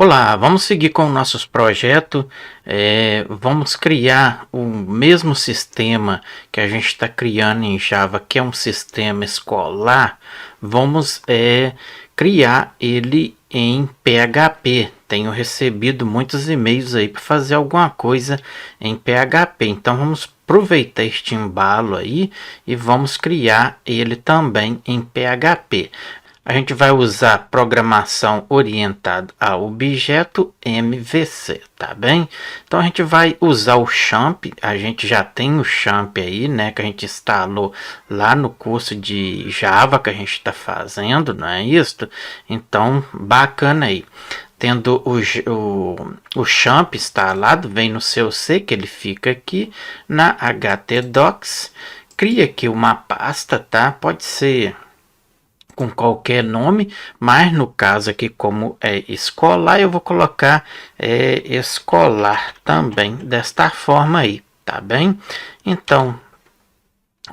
Olá, vamos seguir com nossos projetos. Vamos criar o mesmo sistema que a gente está criando em Java, que é um sistema escolar. Vamos criar ele em PHP. Tenho recebido muitos e-mails aí para fazer alguma coisa em PHP. Então vamos aproveitar este embalo aí e vamos criar ele também em PHP. A gente vai usar programação orientada a objeto MVC, tá bem? Então a gente vai usar o Champ, a gente já tem o Champ aí, né, que a gente instalou lá no curso de Java que a gente está fazendo, não é isso? Então, bacana aí. Tendo o Champ instalado, vem no seu C, que ele fica aqui na htdocs, cria aqui uma pasta, tá? Pode ser com qualquer nome, mas no caso aqui, como é escolar, eu vou colocar escolar também desta forma aí, tá bem? Então,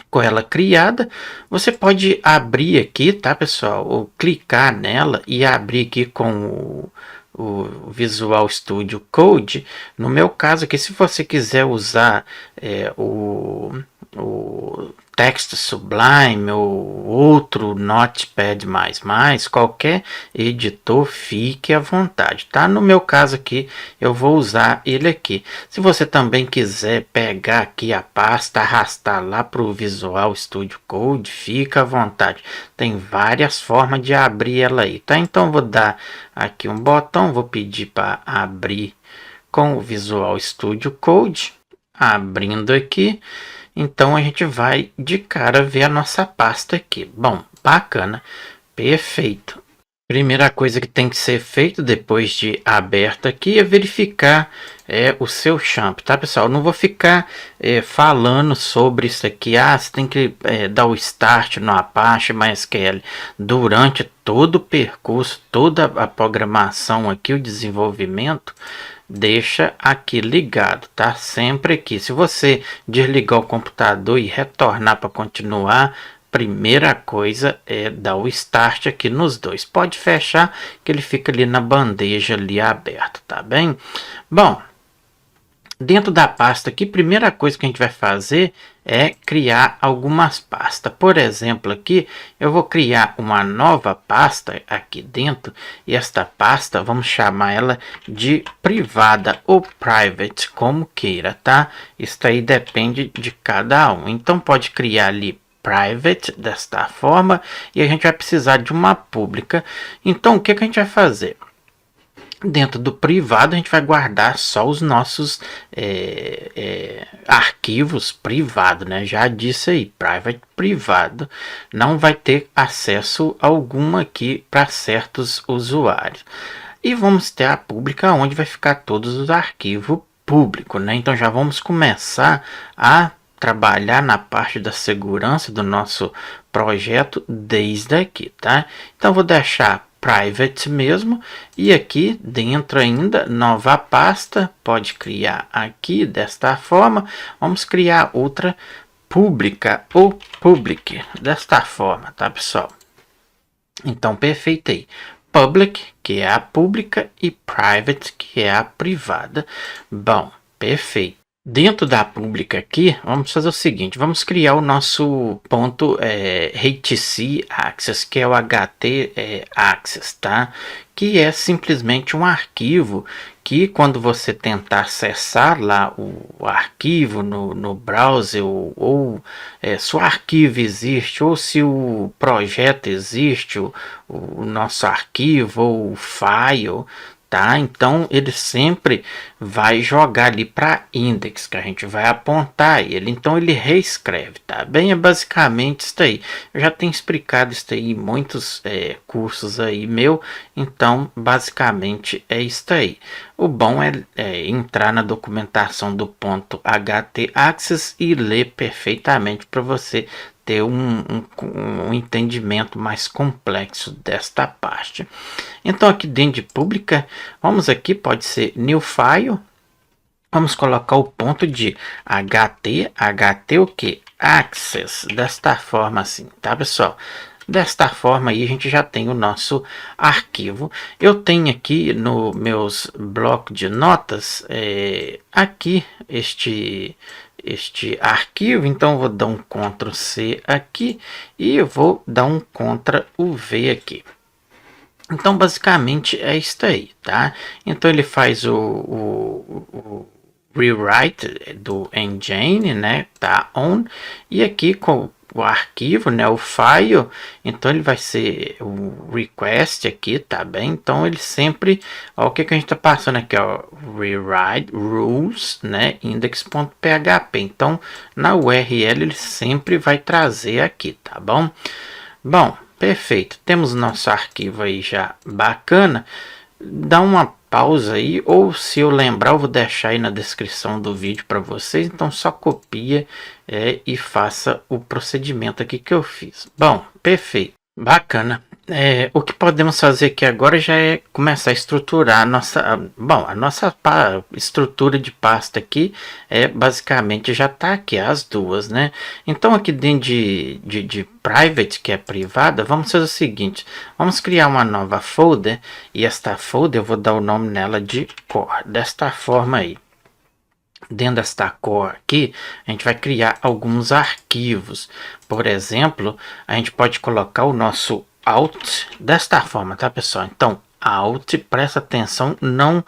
com ela criada, você pode abrir aqui, tá, pessoal? Ou clicar nela e abrir aqui com o Visual Studio Code. No meu caso aqui, se você quiser usar o Text Sublime ou outro Notepad++, qualquer editor, fique à vontade, tá? No meu caso aqui, eu vou usar ele aqui. Se você também quiser pegar aqui a pasta, arrastar lá para o Visual Studio Code, fica à vontade. Tem várias formas de abrir ela aí, tá? Então, vou dar aqui um botão, vou pedir para abrir com o Visual Studio Code, abrindo aqui. Então a gente vai de cara ver a nossa pasta aqui. Bom, bacana, perfeito. Primeira coisa que tem que ser feito depois de aberto aqui é verificar o seu champ, tá, pessoal? Eu não vou ficar falando sobre isso aqui. Você tem que dar o start no Apache MySQL durante todo o percurso, toda a programação aqui, o desenvolvimento. Deixa aqui ligado, tá? Sempre aqui. Se você desligar o computador e retornar para continuar, primeira coisa é dar o start aqui nos dois. Pode fechar que ele fica ali na bandeja ali aberto, tá bem? Bom, dentro da pasta aqui, primeira coisa que a gente vai fazer é criar algumas pastas. Por exemplo, aqui eu vou criar uma nova pasta aqui dentro. E esta pasta, vamos chamar ela de privada ou private, como queira, tá? Isso aí depende de cada um. Então pode criar ali private desta forma. E a gente vai precisar de uma pública. Então o que a gente vai fazer? Dentro do privado, a gente vai guardar só os nossos arquivos privados, né? Já disse aí, private, privado. Não vai ter acesso algum aqui para certos usuários. E vamos ter a pública, onde vai ficar todos os arquivos públicos, né? Então já vamos começar a trabalhar na parte da segurança do nosso projeto desde aqui, tá? Então vou deixar private mesmo, e aqui dentro ainda nova pasta, pode criar aqui desta forma. Vamos criar outra pública ou public desta forma, tá, pessoal? Então perfeito aí, public, que é a pública, e private, que é a privada. Bom, perfeito. Dentro da pública aqui, vamos fazer o seguinte, vamos criar o nosso ponto HC access, que é o HT access, tá? Que é simplesmente um arquivo que quando você tentar acessar lá o arquivo no browser, ou se o arquivo existe, ou se o projeto existe, o nosso arquivo ou o file, tá? Então ele sempre vai jogar ali para index, que a gente vai apontar ele. Então ele reescreve, tá? Bem, é basicamente isso aí. Eu já tenho explicado isso aí em muitos cursos aí meu. Então basicamente é isso aí. O bom é entrar na documentação do ponto htaccess e ler perfeitamente para você ter um entendimento mais complexo desta parte. Então aqui dentro de pública, vamos aqui, pode ser new file, vamos colocar o ponto de ht o que? Access, desta forma assim, tá, pessoal? Desta forma aí a gente já tem o nosso arquivo. Eu tenho aqui no meus blocos de notas, aqui este arquivo, então eu vou dar um Ctrl C aqui e eu vou dar um Ctrl V aqui. Então basicamente é isso aí, tá? Então ele faz o rewrite do engine, né? Tá on, e aqui com o arquivo, né, o file, então ele vai ser o request aqui, tá bem? Então ele sempre, ó, o que que a gente tá passando aqui, ó, rewrite rules, né, index.php. Então na URL ele sempre vai trazer aqui, tá bom? Bom, perfeito. Temos nosso arquivo aí já bacana. Dá uma pausa aí, ou se eu lembrar, eu vou deixar aí na descrição do vídeo para vocês. Então só copia e faça o procedimento aqui que eu fiz. Bom, perfeito. Bacana. O que podemos fazer aqui agora já é começar a estruturar a nossa estrutura de pasta aqui basicamente já está aqui as duas, né? Então aqui dentro de private, que é privada, vamos fazer o seguinte: vamos criar uma nova folder, e esta folder eu vou dar o nome nela de core, desta forma aí. Dentro desta core aqui, a gente vai criar alguns arquivos. Por exemplo, a gente pode colocar o nosso alt desta forma, tá, pessoal? Então, alt, presta atenção, não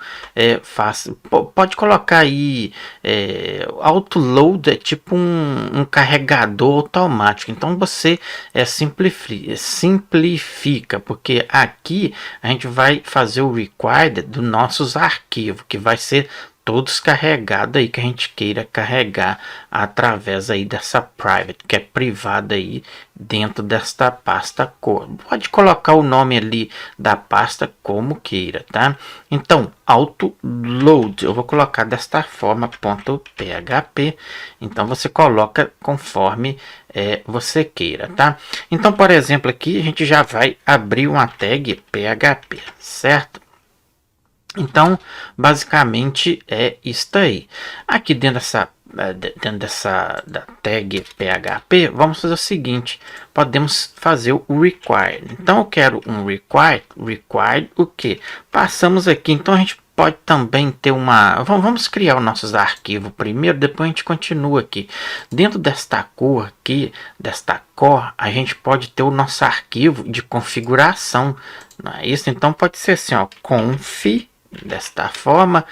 faça. Pode colocar aí autoload, é tipo um carregador automático. Então você simplifica, porque aqui a gente vai fazer o required dos nossos arquivos, que vai ser todos carregados aí, que a gente queira carregar através aí dessa private, que é privada aí dentro desta pasta core. Pode colocar o nome ali da pasta como queira, tá? Então, autoload, eu vou colocar desta forma, .php. Então você coloca conforme você queira, tá? Então, por exemplo, aqui a gente já vai abrir uma tag PHP, certo? Então, basicamente é isso aí. Aqui dentro da tag PHP, vamos fazer o seguinte: podemos fazer o required. Então, eu quero um required o que? Passamos aqui. Então, a gente pode também ter uma. Vamos criar os nossos arquivos primeiro, depois a gente continua aqui. Dentro desta core aqui, desta core, a gente pode ter o nosso arquivo de configuração. Não é isso? Então, pode ser assim, ó, conf. Desta forma,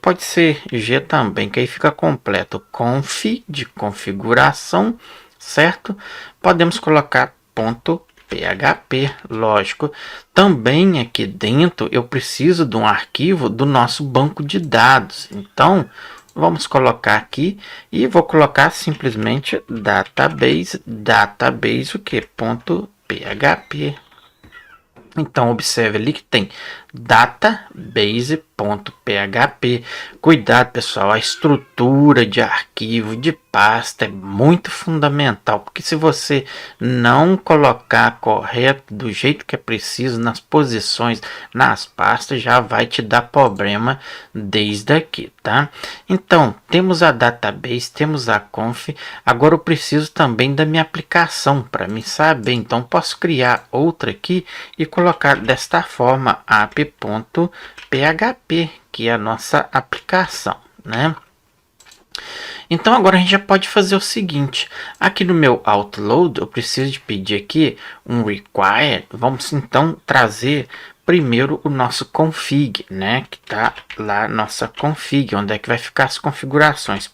pode ser G também, que aí fica completo. Conf de configuração, certo? Podemos colocar .php, lógico. Também aqui dentro eu preciso de um arquivo do nosso banco de dados. Então, vamos colocar aqui e vou colocar simplesmente database o que? .php. Então, observe ali que tem database.php. Cuidado, pessoal, a estrutura de arquivo, de pasta é muito fundamental, porque se você não colocar correto, do jeito que é preciso, nas posições, nas pastas, já vai te dar problema desde aqui, tá? Então, temos a database, temos a conf. Agora eu preciso também da minha aplicação para me saber. Então, posso criar outra aqui e colocar desta forma app.php, que é a nossa aplicação, né? Então agora a gente já pode fazer o seguinte: aqui no meu autoload eu preciso de pedir aqui um require. Vamos então trazer primeiro o nosso config, né, que tá lá nossa config, onde é que vai ficar as configurações,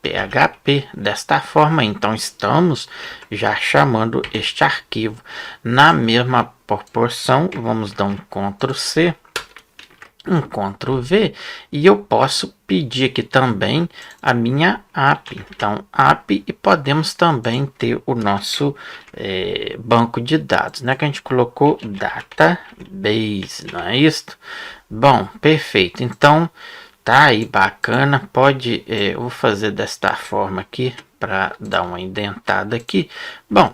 .php, desta forma. Então estamos já chamando este arquivo na mesma proporção. Vamos dar um Ctrl C, um Ctrl V, e eu posso pedir aqui também a minha app. Então app, e podemos também ter o nosso banco de dados, né, que a gente colocou database, não é isso? Bom, perfeito. Então tá aí bacana. Pode eu vou fazer desta forma aqui para dar uma indentada aqui. Bom,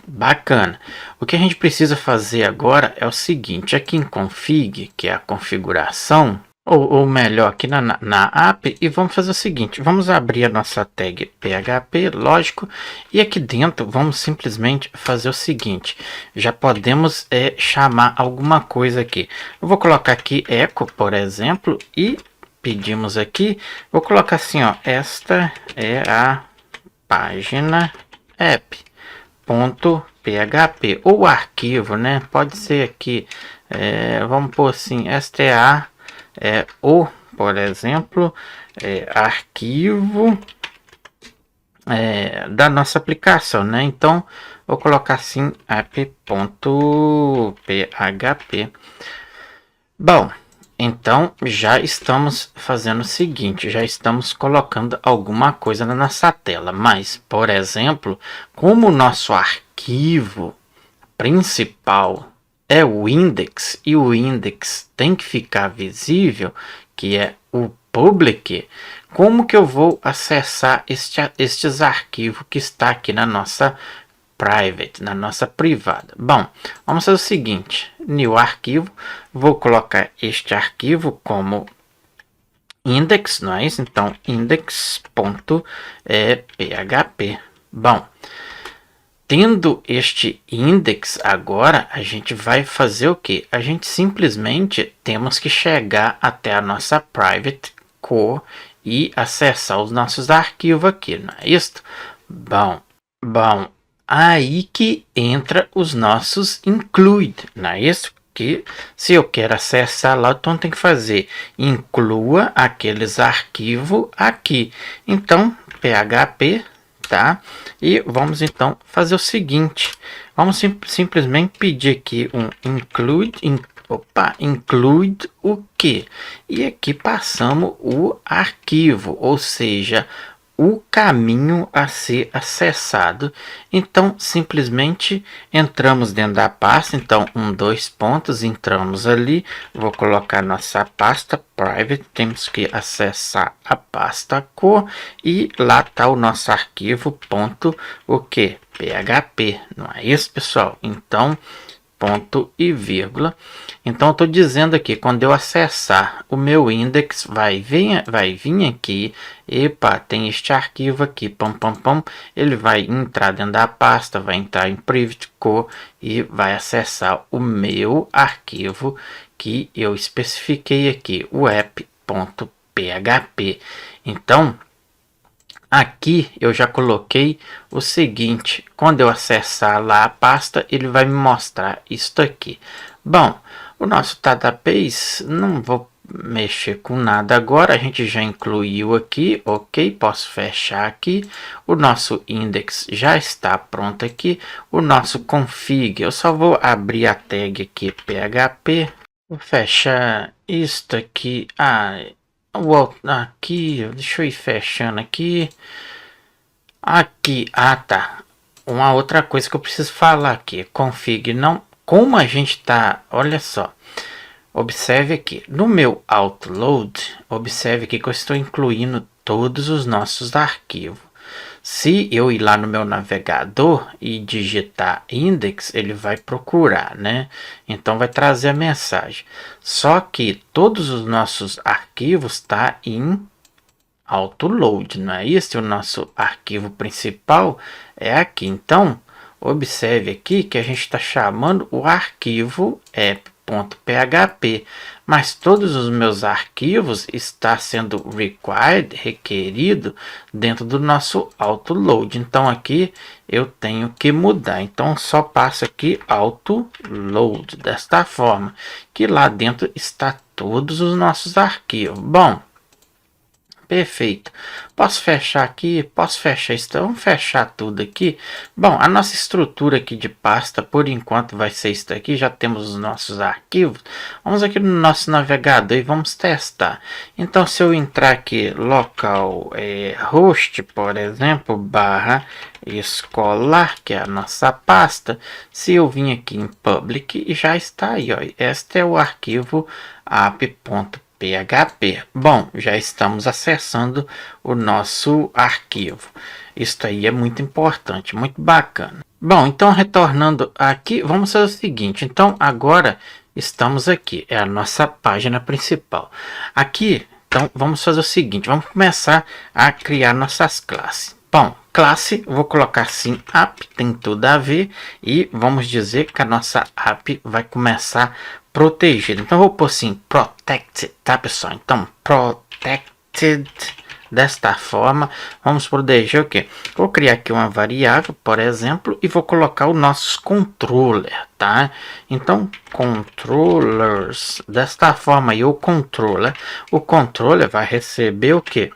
bacana. O que a gente precisa fazer agora é o seguinte: aqui em config, que é a configuração, ou melhor, aqui na app, e vamos fazer o seguinte, vamos abrir a nossa tag PHP, lógico, e aqui dentro vamos simplesmente fazer o seguinte, já podemos chamar alguma coisa aqui. Eu vou colocar aqui echo, por exemplo, e pedimos aqui, vou colocar assim, ó, esta é a página app.php, ou arquivo, né? Pode ser aqui, vamos pôr assim, esta é a por exemplo, arquivo da nossa aplicação, né? Então, vou colocar assim app.php. Bom, então já estamos fazendo o seguinte, já estamos colocando alguma coisa na nossa tela, mas, por exemplo, como o nosso arquivo principal é o index e o index tem que ficar visível, que é o public, como que eu vou acessar estes arquivos que está aqui na nossa private, na nossa privada? Bom, vamos fazer o seguinte, new arquivo, vou colocar este arquivo como index, não é isso? Então, index.php. Bom, tendo este index agora, a gente vai fazer o que? A gente simplesmente temos que chegar até a nossa private core e acessar os nossos arquivos aqui, não é isso? Bom, aí que entra os nossos include, não é isso? Que se eu quero acessar lá, então tem que fazer inclua aqueles arquivos aqui. Então, PHP, tá? E vamos então fazer o seguinte, vamos simplesmente pedir aqui um include o que? E aqui passamos o arquivo, ou seja, o caminho a ser acessado. Então simplesmente entramos dentro da pasta, então dois pontos, entramos ali, vou colocar nossa pasta private, temos que acessar a pasta core e lá está o nosso arquivo ponto o que? PHP, não é isso, pessoal? Então ponto e vírgula. Então eu estou dizendo aqui, quando eu acessar o meu index, vai vir aqui, epa, tem este arquivo aqui, ele vai entrar dentro da pasta, vai entrar em private core e vai acessar o meu arquivo que eu especifiquei aqui, o app.php. Então, aqui eu já coloquei o seguinte, quando eu acessar lá a pasta, ele vai me mostrar isto aqui. Bom, o nosso database, não vou mexer com nada agora, a gente já incluiu aqui, ok, posso fechar aqui, o nosso index já está pronto aqui, o nosso config, eu só vou abrir a tag aqui, php, vou fechar isto aqui, aqui, deixa eu ir fechando aqui. Aqui, tá. Uma outra coisa que eu preciso falar aqui. Config não. Como a gente tá. Olha só. Observe aqui. No meu Outload. Observe aqui que eu estou incluindo todos os nossos arquivos. Se eu ir lá no meu navegador e digitar index, ele vai procurar, né? Então vai trazer a mensagem. Só que todos os nossos arquivos tá em autoload, não é isso? O nosso arquivo principal é aqui. Então, observe aqui que a gente está chamando o arquivo app.php, mas todos os meus arquivos está sendo requerido dentro do nosso autoload. Então aqui eu tenho que mudar. Então só passo aqui autoload desta forma, que lá dentro está todos os nossos arquivos. Bom, perfeito. Posso fechar aqui? Posso fechar isso? Então, vamos fechar tudo aqui. Bom, a nossa estrutura aqui de pasta, por enquanto, vai ser isso aqui. Já temos os nossos arquivos. Vamos aqui no nosso navegador e vamos testar. Então, se eu entrar aqui, local host, por exemplo, barra escolar, que é a nossa pasta. Se eu vim aqui em public, já está aí, ó. Este é o arquivo app.php. Bom, já estamos acessando o nosso arquivo. Isso aí é muito importante, muito bacana. Bom, então retornando aqui, vamos fazer o seguinte. Então agora estamos aqui, é a nossa página principal. Aqui, então, vamos fazer o seguinte, vamos começar a criar nossas classes. Bom, classe, vou colocar assim, app, tem tudo a ver, e vamos dizer que a nossa app vai começar protegida. Então, vou pôr assim, protected, tá, pessoal? Então, protected. Desta forma, vamos proteger o que? Vou criar aqui uma variável, por exemplo, e vou colocar o nosso controller, tá? Então, controllers, desta forma aí, o controller vai receber o que?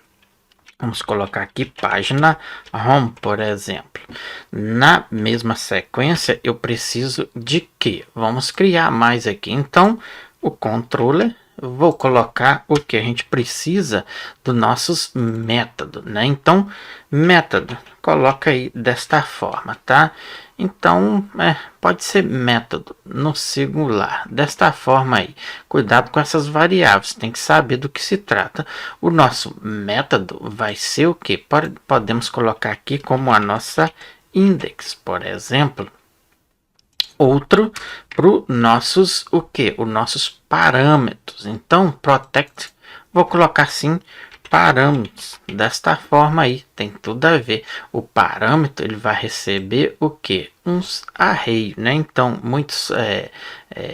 Vamos colocar aqui página home, por exemplo. Na mesma sequência, eu preciso de que? Vamos criar mais aqui. Então, o controller, vou colocar o que a gente precisa dos nossos métodos, né? Então, método, coloca aí desta forma, tá? Então, pode ser método no singular, desta forma aí. Cuidado com essas variáveis, tem que saber do que se trata. O nosso método vai ser o que? Podemos colocar aqui como a nossa index, por exemplo. Outro para os nossos, o que? Os nossos parâmetros. Então, protect, vou colocar assim, parâmetros, desta forma aí, tem tudo a ver. O parâmetro, ele vai receber o que? Uns array, né? Então, muitos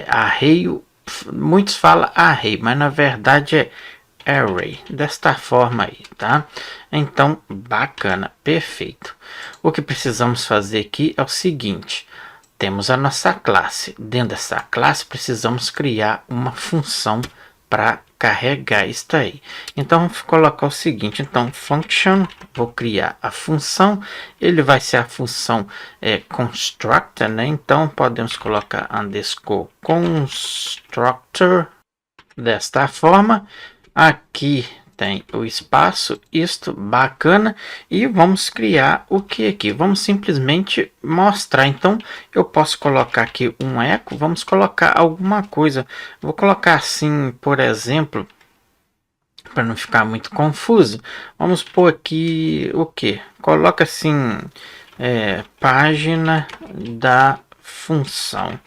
array, muitos falam array, mas na verdade é array, desta forma aí, tá? Então, bacana, perfeito. O que precisamos fazer aqui é o seguinte, temos a nossa classe. Dentro dessa classe, precisamos criar uma função para carregar isso aí. Então, vamos colocar o seguinte. Então, function, vou criar a função. Ele vai ser a função constructor, né? Então, podemos colocar underscore constructor desta forma. Aqui tem o espaço, isto bacana, e vamos criar o que aqui? Vamos simplesmente mostrar. Então, eu posso colocar aqui um eco, vamos colocar alguma coisa. Vou colocar assim, por exemplo, para não ficar muito confuso, vamos pôr aqui o que? Coloca assim, página da função.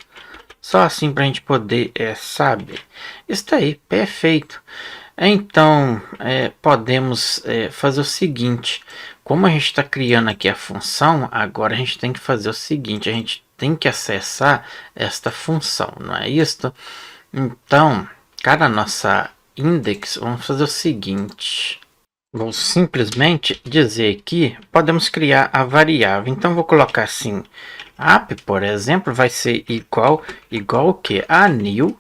Só assim para a gente poder saber. Isso aí, perfeito. Então, podemos fazer o seguinte, como a gente está criando aqui a função, agora a gente tem que fazer o seguinte, a gente tem que acessar esta função, não é isso? Então, cada nossa index, vamos fazer o seguinte, vou simplesmente dizer aqui, podemos criar a variável, então vou colocar assim, app, por exemplo, vai ser igual o que? A new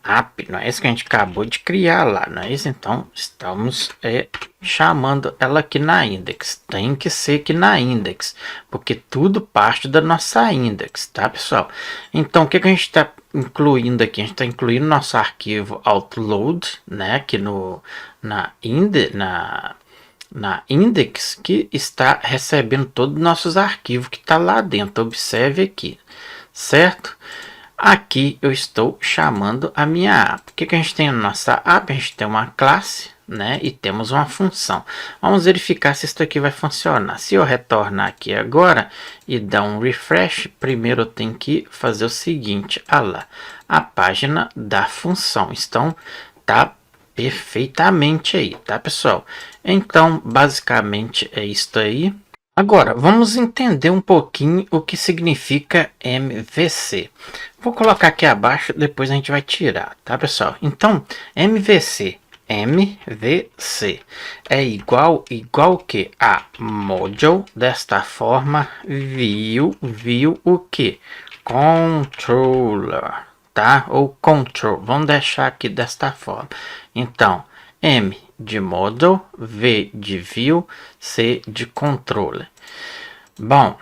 app, não é isso que a gente acabou de criar lá, não é isso? Então, estamos chamando ela aqui na index. Tem que ser aqui na index, porque tudo parte da nossa index, tá, pessoal? Então, o que a gente está incluindo aqui? A gente está incluindo nosso arquivo outload, né, aqui na index, que está recebendo todos os nossos arquivos que está lá dentro. Observe aqui, certo? Aqui eu estou chamando a minha app. O que a gente tem na nossa app? A gente tem uma classe, né? E temos uma função. Vamos verificar se isso aqui vai funcionar. Se eu retornar aqui agora e dar um refresh, primeiro eu tenho que fazer o seguinte. Olha lá, a página da função. Então, tá perfeitamente aí, tá, pessoal? Então, basicamente é isso aí. Agora, vamos entender um pouquinho o que significa MVC. Vou colocar aqui abaixo, depois a gente vai tirar, tá, pessoal? Então, MVC é igual que a module, desta forma, view o que? Controller, tá? Ou control, vamos deixar aqui desta forma. Então, M de model, V de view, C de controller. Bom,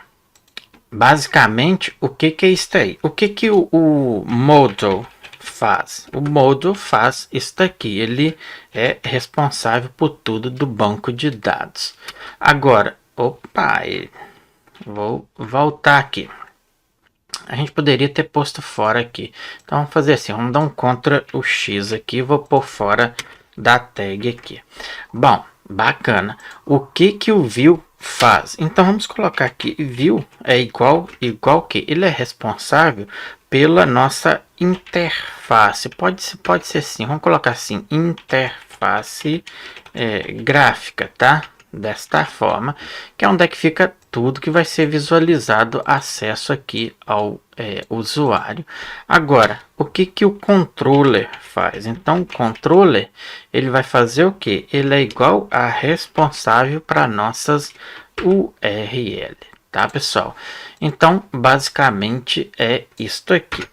basicamente, o que é isso aí? O que o model faz? O model faz isso aqui. Ele é responsável por tudo do banco de dados. Agora, vou voltar aqui. A gente poderia ter posto fora aqui. Então, vamos fazer assim. Vamos dar um Ctrl o X aqui. Vou pôr fora da tag aqui. Bom, bacana. O que o view faz? Então, vamos colocar aqui. View é igual que ele é responsável pela nossa interface. Pode ser assim, vamos colocar assim, interface gráfica, tá? Desta forma, que é onde é que fica tudo que vai ser visualizado, acesso aqui ao usuário. Agora, o que que o controller faz? Então, o controller, ele vai fazer o que? Ele é igual a responsável para nossas URL, tá, pessoal? Então, basicamente é isto aqui.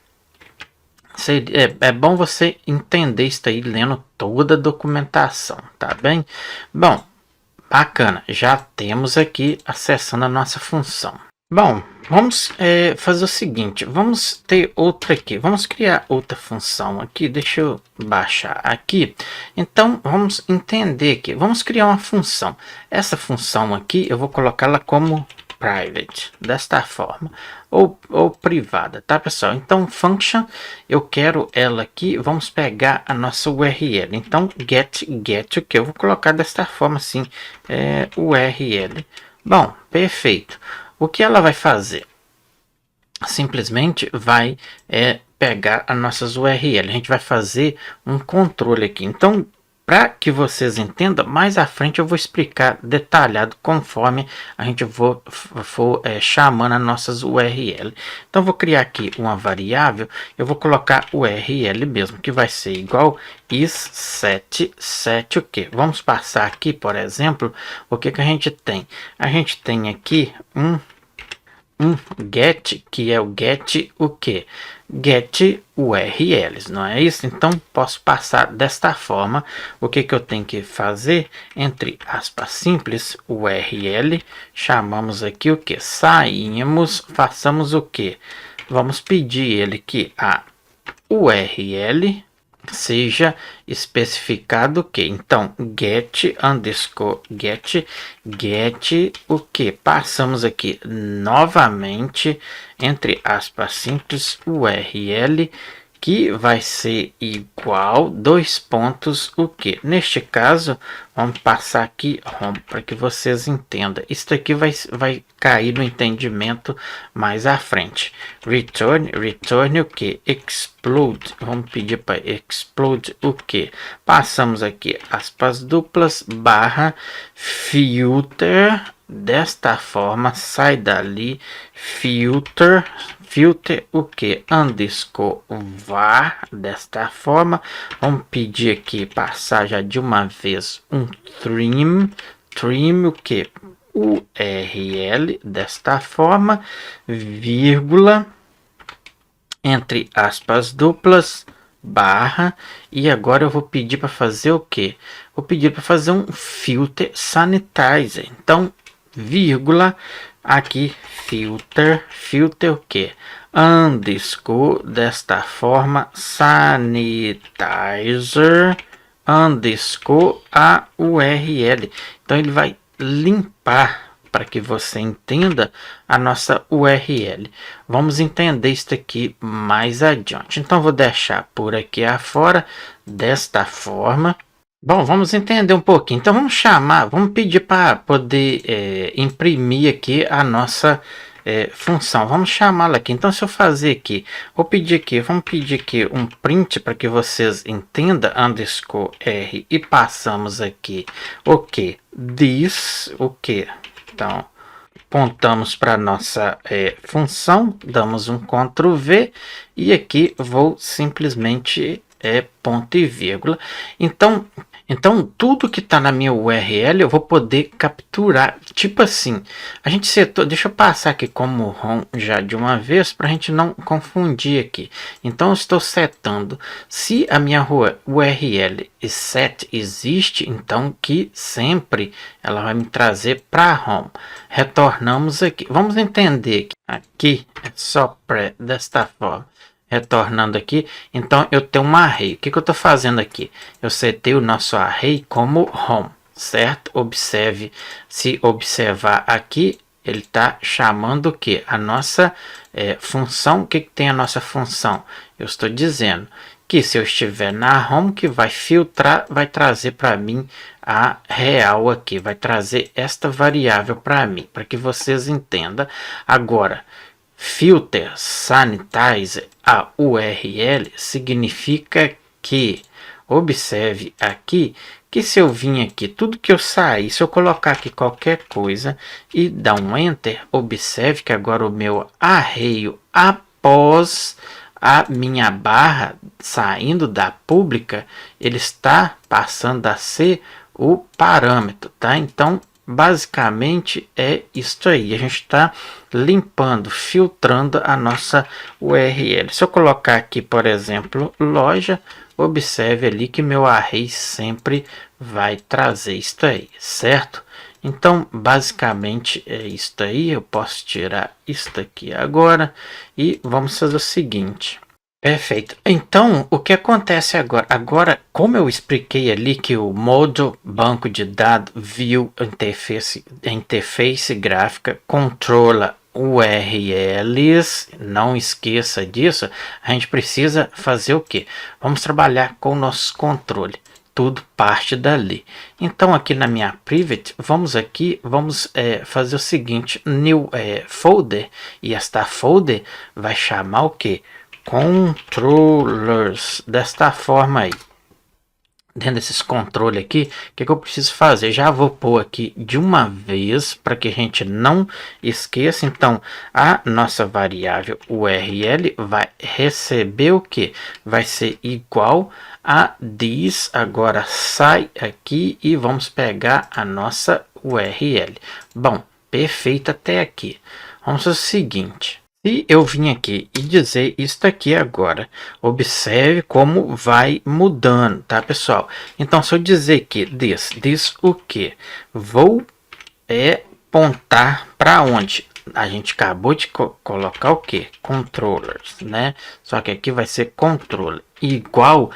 É bom você entender isso aí lendo toda a documentação, tá bem? Bom, bacana, já temos aqui acessando a nossa função. Bom, vamos fazer o seguinte, vamos ter outra aqui, vamos criar outra função aqui, deixa eu baixar aqui. Então, vamos entender aqui, vamos criar uma função. Essa função aqui, eu vou colocá-la como private, desta forma, ou privada, tá, pessoal? Então, function, eu quero ela aqui, vamos pegar a nossa URL. Então, get o que eu vou colocar desta forma, assim, URL. Bom, perfeito. O que ela vai fazer? Simplesmente vai pegar as nossas URL. A gente vai fazer um controle aqui. Então, para que vocês entendam, mais à frente eu vou explicar detalhado conforme a gente for chamando as nossas URL. Então, vou criar aqui uma variável, eu vou colocar URL mesmo, que vai ser igual is7 o que? Vamos passar aqui, por exemplo, o que a gente tem? A gente tem aqui um get, que é o get o que? Get URLs, não é isso? Então, posso passar desta forma. O que eu tenho que fazer? Entre aspas simples, URL, chamamos aqui o que? Saímos, façamos o que? Vamos pedir ele que a URL seja especificado o que? Então, get underscore get o que? Passamos aqui novamente, entre aspas simples, URL, que vai ser igual, dois pontos, o que? Neste caso, vamos passar aqui home, para que vocês entendam. Isso aqui vai cair no entendimento mais à frente. Return o que? Explode, vamos pedir para explode o que? Passamos aqui, aspas duplas, barra, filter, desta forma, sai dali, filter o que? Underscore var, desta forma. Vamos pedir aqui, passar já de uma vez um trim o que? URL, desta forma, vírgula, entre aspas duplas, barra, e agora eu vou pedir para fazer o que? Vou pedir para fazer um filter sanitizer. Então, vírgula, aqui filter o que? Underscore, desta forma, sanitizer, underscore a URL. Então ele vai limpar, para que você entenda, a nossa URL. Vamos entender isso aqui mais adiante. Então vou deixar por aqui afora, desta forma. Bom, vamos entender um pouquinho. Então vamos pedir para poder imprimir aqui a nossa função. Vamos chamá-la aqui. Então, se eu fazer aqui, vamos pedir aqui um print para que vocês entendam, underscore R, e passamos aqui o que? This, o que? Então, apontamos para nossa função, damos um Ctrl V e aqui vou simplesmente ponto e vírgula. Então, tudo que está na minha URL eu vou poder capturar. Tipo assim, a gente setou. Deixa eu passar aqui como home já de uma vez para a gente não confundir aqui. Então, eu estou setando. Se a minha URL set existe, então que sempre ela vai me trazer para home. Retornamos aqui. Vamos entender que aqui é só desta forma. Retornando aqui, então eu tenho um array. O que eu estou fazendo aqui? Eu setei o nosso array como home, certo? Observe, se observar aqui, ele está chamando o que? A nossa função. O que tem a nossa função? Eu estou dizendo que se eu estiver na home, que vai filtrar, vai trazer para mim a real aqui, vai trazer esta variável para mim, para que vocês entendam. Agora, filter sanitize a URL significa que, observe aqui, que se eu vim aqui, tudo que eu sair, se eu colocar aqui qualquer coisa e dar um enter, observe que agora o meu arreio após a minha barra saindo da pública, ele está passando a ser o parâmetro, tá? Então, basicamente é isso aí. A gente está limpando, filtrando a nossa URL. Se eu colocar aqui, por exemplo, loja, observe ali que meu array sempre vai trazer isso aí, certo? Então, basicamente é isso aí. Eu posso tirar isso aqui agora e vamos fazer o seguinte. Perfeito. Então, o que acontece agora? Agora, como eu expliquei ali que o modo banco de dados view interface gráfica controla URLs, não esqueça disso, a gente precisa fazer o que? Vamos trabalhar com o nosso controle. Tudo parte dali. Então, aqui na minha private, vamos fazer o seguinte, new folder, e esta folder vai chamar o que? Controllers, desta forma aí. Dentro desses controles aqui, o que eu preciso fazer? Já vou pôr aqui de uma vez para que a gente não esqueça. Então, a nossa variável URL vai receber o que? Vai ser igual a this. Agora sai aqui e vamos pegar a nossa URL. Bom, perfeito até aqui. Vamos fazer o seguinte. Se eu vim aqui e dizer isso aqui agora, observe como vai mudando, tá, pessoal? Então, se eu dizer que diz o que? Vou apontar para onde? A gente acabou de colocar o que? Controllers, né? Só que aqui vai ser controller. Igual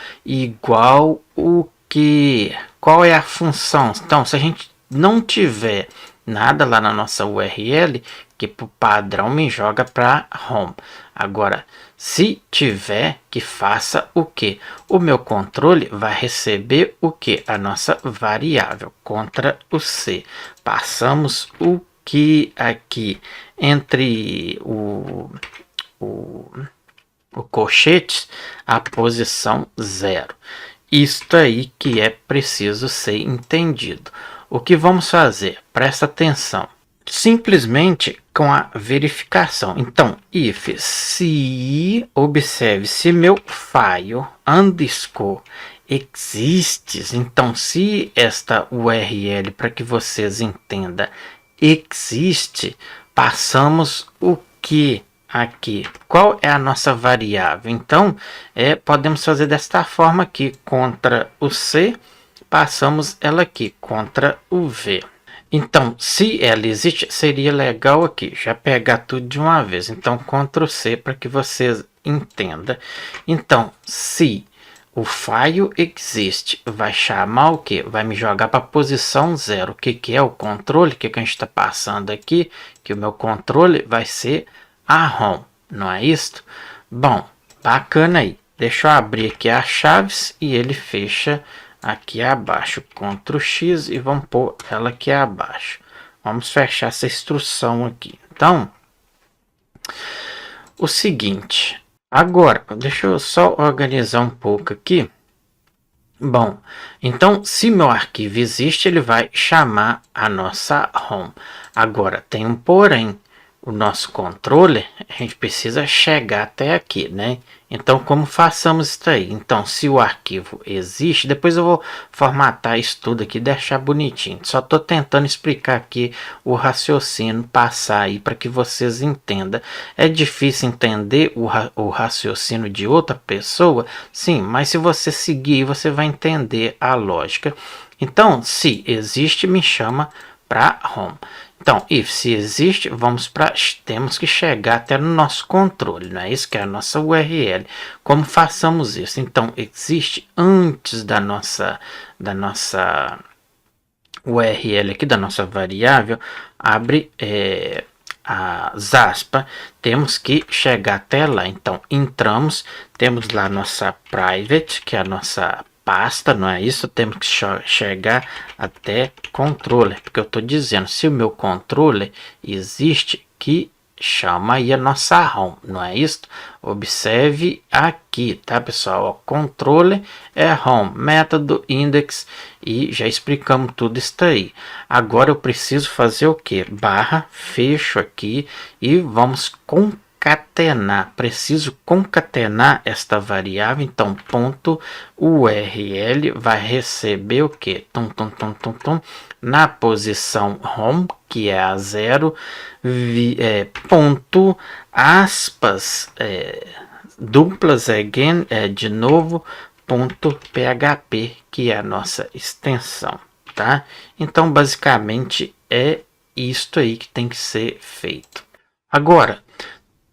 o que? Qual é a função? Então, se a gente não tiver nada lá na nossa URL, que por padrão me joga para home. Agora, se tiver, que faça o que? O meu controle vai receber o que? A nossa variável contra o C. Passamos o que aqui entre o colchete, a posição 0. Isto aí que é preciso ser entendido. O que vamos fazer? Presta atenção. Simplesmente com a verificação. Então, if se, observe, se meu file underscore exists, então se esta URL, para que vocês entendam, existe, passamos o que aqui? Qual é a nossa variável? Então, podemos fazer desta forma aqui, contra o C, passamos ela aqui, contra o V. Então, se ela existe, seria legal aqui, já pegar tudo de uma vez. Então, Ctrl C para que vocês entendam. Então, se o file existe, vai chamar o que? Vai me jogar para a posição 0. O que é o controle? O que a gente está passando aqui? Que o meu controle vai ser a home, não é isso? Bom, bacana aí. Deixa eu abrir aqui as chaves e ele fecha aqui abaixo, Ctrl X, e vamos pôr ela aqui abaixo. Vamos fechar essa instrução aqui. Então, o seguinte, agora, deixa eu só organizar um pouco aqui. Bom, então, se meu arquivo existe, ele vai chamar a nossa home. Agora, tem um porém. O nosso controle, a gente precisa chegar até aqui, né? Então, como façamos isso aí? Então, se o arquivo existe, depois eu vou formatar isso tudo aqui, deixar bonitinho. Só estou tentando explicar aqui o raciocínio, passar aí para que vocês entendam. É difícil entender o raciocínio de outra pessoa? Sim, mas se você seguir, você vai entender a lógica. Então, se existe, me chama para home. Então, if se existe, temos que chegar até no nosso controle, não é isso que é a nossa URL. Como façamos isso? Então, existe antes da nossa URL aqui, da nossa variável, abre as aspas, temos que chegar até lá. Então, entramos, temos lá nossa private, que é a nossa pasta, não é isso? Temos que chegar até controller, porque eu estou dizendo, se o meu controller existe, que chama aí a nossa home, não é isso? Observe aqui, tá, pessoal? O controller é home, método, index, e já explicamos tudo isso aí. Agora eu preciso fazer o que? Barra, fecho aqui e vamos concatenar. Preciso concatenar esta variável, então ponto URL vai receber o que? Na posição home, que é a 0, ponto aspas duplas again, de novo, ponto php, que é a nossa extensão, tá? Então basicamente é isto aí que tem que ser feito. Agora,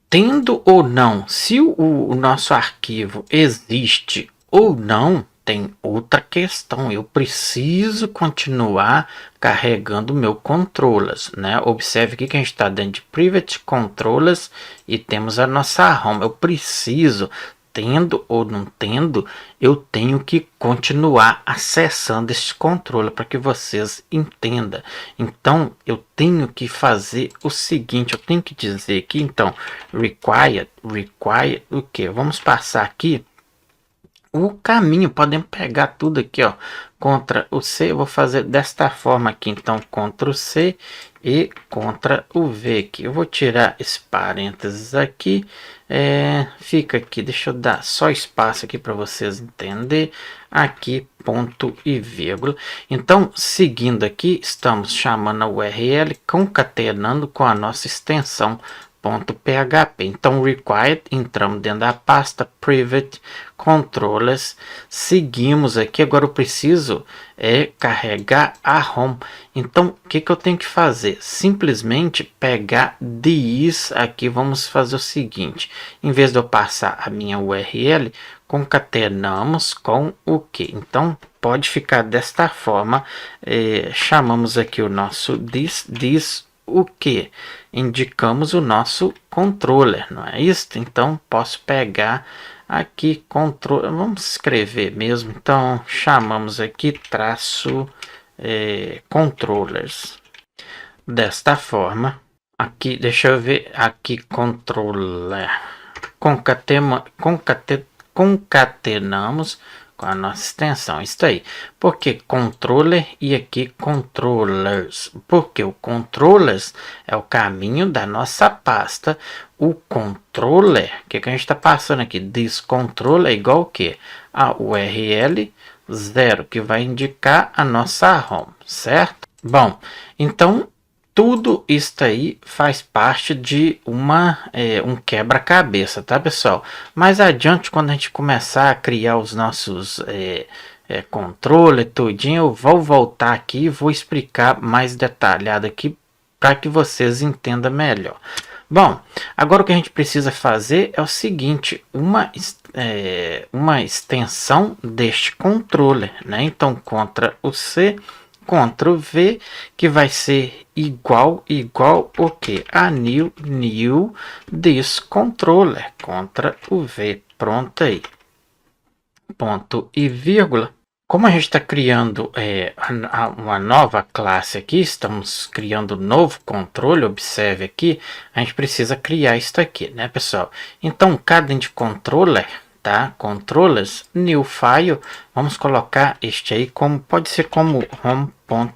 tendo ou não, se o nosso arquivo existe ou não, tem outra questão. Eu preciso continuar carregando meu controllers, né? Observe aqui que a gente está dentro de private controllers e temos a nossa home. Eu preciso, tendo ou não tendo, eu tenho que continuar acessando esse controle para que vocês entendam. Então eu tenho que fazer o seguinte, eu tenho que dizer aqui, então, required o que? Vamos passar aqui o caminho, podemos pegar tudo aqui, ó, Ctrl o C, eu vou fazer desta forma aqui, então Ctrl C e Ctrl o V aqui. Eu vou tirar esse parênteses aqui, fica aqui, deixa eu dar só espaço aqui para vocês entenderem, aqui ponto e vírgula. Então, seguindo aqui, estamos chamando a URL, concatenando com a nossa extensão .php. Então, required, entramos dentro da pasta private controllers, seguimos aqui. Agora eu preciso carregar a home. Então, o que eu tenho que fazer? Simplesmente pegar this aqui. Vamos fazer o seguinte: em vez de eu passar a minha URL, concatenamos com o que? Então, pode ficar desta forma. Chamamos aqui o nosso this o que? Indicamos o nosso controller, não é isso? Então posso pegar aqui controller, vamos escrever mesmo, então chamamos aqui traço controllers, desta forma. Aqui deixa eu ver, aqui controller, concatenamos com a nossa extensão, isso aí. Porque controller e aqui controllers, porque o controllers é o caminho da nossa pasta. O controller, o que a gente está passando aqui? This controller é igual o que? A URL 0, que vai indicar a nossa home, certo? Bom, então tudo isso aí faz parte de um quebra-cabeça, tá, pessoal? Mais adiante, quando a gente começar a criar os nossos controle, tudinho, eu vou voltar aqui e vou explicar mais detalhado aqui para que vocês entendam melhor. Bom, agora o que a gente precisa fazer é o seguinte, uma extensão deste controller, né? Então, Ctrl o C, Ctrl V, que vai ser igual o que? A new this controller. Ctrl o V, pronto aí. Ponto e vírgula. Como a gente está criando uma nova classe aqui, estamos criando um novo controle, observe aqui, a gente precisa criar isso aqui, né, pessoal? Então, cada de controller, tá? Controllers, new file, vamos colocar este aí como, pode ser como home.php,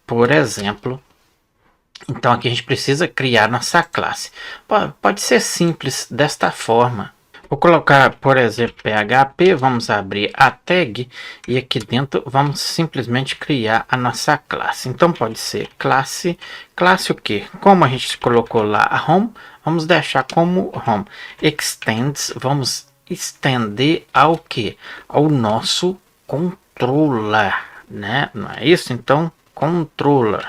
por exemplo. Então aqui a gente precisa criar nossa classe. Pode ser simples desta forma. Vou colocar, por exemplo, PHP, vamos abrir a tag e aqui dentro vamos simplesmente criar a nossa classe. Então pode ser classe o que? Como a gente colocou lá a home, vamos deixar como home. Extends, vamos estender ao que? Ao nosso controller, né? Não é isso? Então, controller.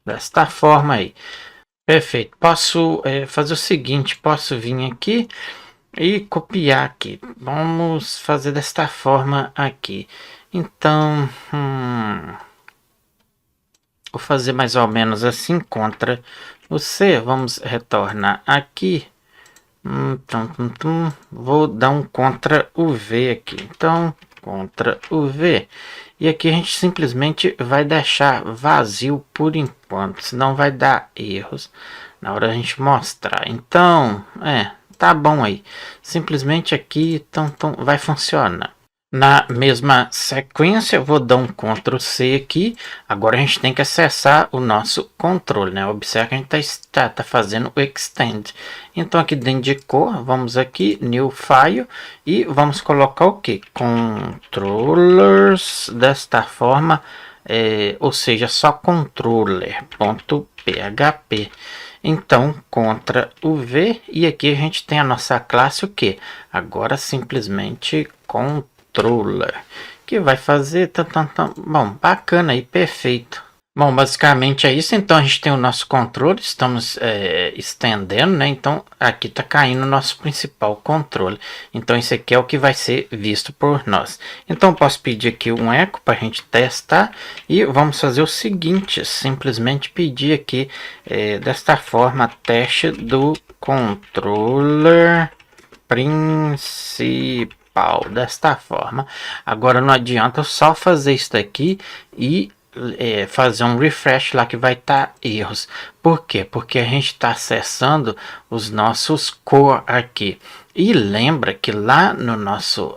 Desta forma aí. Perfeito. Posso fazer o seguinte, posso vir aqui e copiar aqui. Vamos fazer desta forma aqui. Então, vou fazer mais ou menos assim, Ctrl o C, vamos retornar aqui. Vou dar um Ctrl o V aqui. Então, Ctrl o V. E aqui a gente simplesmente vai deixar vazio por enquanto, senão vai dar erros na hora a gente mostrar. Então, tá bom aí. Simplesmente aqui então vai funcionar. Na mesma sequência, eu vou dar um Ctrl C aqui. Agora a gente tem que acessar o nosso controle, né? Observe que a gente tá fazendo o Extend. Então aqui dentro de cor, vamos aqui, New File, e vamos colocar o que? Controllers, desta forma, ou seja, só controller.php. Então, Ctrl o V, e aqui a gente tem a nossa classe o que? Agora simplesmente controller, que vai fazer bom, bacana aí, perfeito. Bom, basicamente é isso. Então a gente tem o nosso controle, estamos estendendo, né? Então aqui está caindo o nosso principal controle. Então isso aqui é o que vai ser visto por nós. Então posso pedir aqui um eco para a gente testar, e vamos fazer o seguinte: simplesmente pedir aqui desta forma, teste do controller principal, desta forma. Agora não adianta só fazer isso daqui e fazer um refresh lá que vai estar erros. Por quê? Porque a gente está acessando os nossos core aqui. E lembra que lá no nosso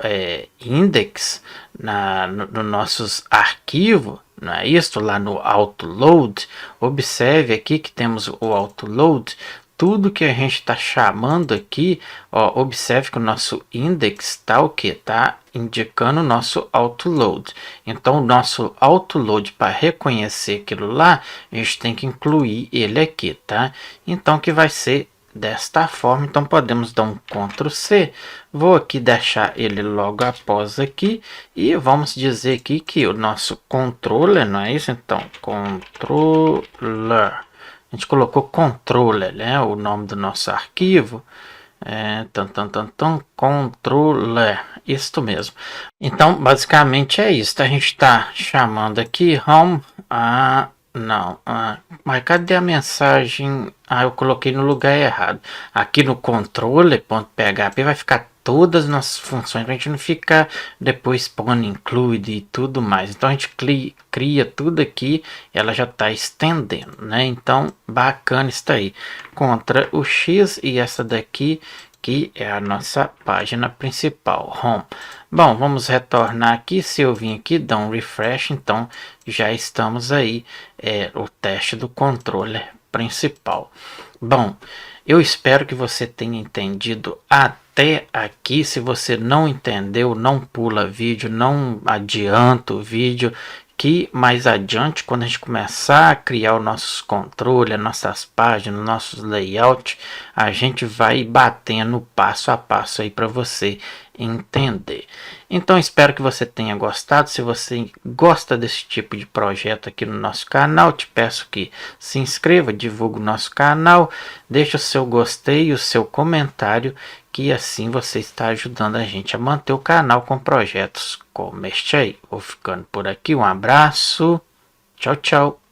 index, no nossos arquivos, não é isso? Lá no autoload, observe aqui que temos o autoload. Tudo que a gente está chamando aqui, ó, observe que o nosso index está o que? Está indicando o nosso autoload. Então, o nosso autoload, para reconhecer aquilo lá, a gente tem que incluir ele aqui, tá? Então, que vai ser desta forma. Então, podemos dar um Ctrl C. Vou aqui deixar ele logo após aqui. E vamos dizer aqui que o nosso controller, não é isso? Então, controller. A gente colocou controller, né? O nome do nosso arquivo. Controller, isto mesmo. Então, basicamente é isso. A gente está chamando aqui home. Mas cadê a mensagem? Eu coloquei no lugar errado. Aqui no controller.php vai ficar todas as nossas funções, para a gente não ficar depois pondo include e tudo mais. Então a gente cria tudo aqui, ela já está estendendo, né? Então bacana isso aí. Ctrl o X, e essa daqui que é a nossa página principal, home. Bom, vamos retornar aqui. Se eu vim aqui, dar um refresh, então já estamos aí, o teste do controller principal. Bom, eu espero que você tenha entendido até aqui. Se você não entendeu, não pula vídeo, não adianta o vídeo, que mais adiante, quando a gente começar a criar os nossos controles, nossas páginas, nossos layouts, a gente vai batendo passo a passo aí para você entender. Então espero que você tenha gostado. Se você gosta desse tipo de projeto aqui no nosso canal, te peço que se inscreva, divulgue o nosso canal, deixe o seu gostei, o seu comentário, que assim você está ajudando a gente a manter o canal com projetos como este aí. Vou ficando por aqui, um abraço, tchau, tchau.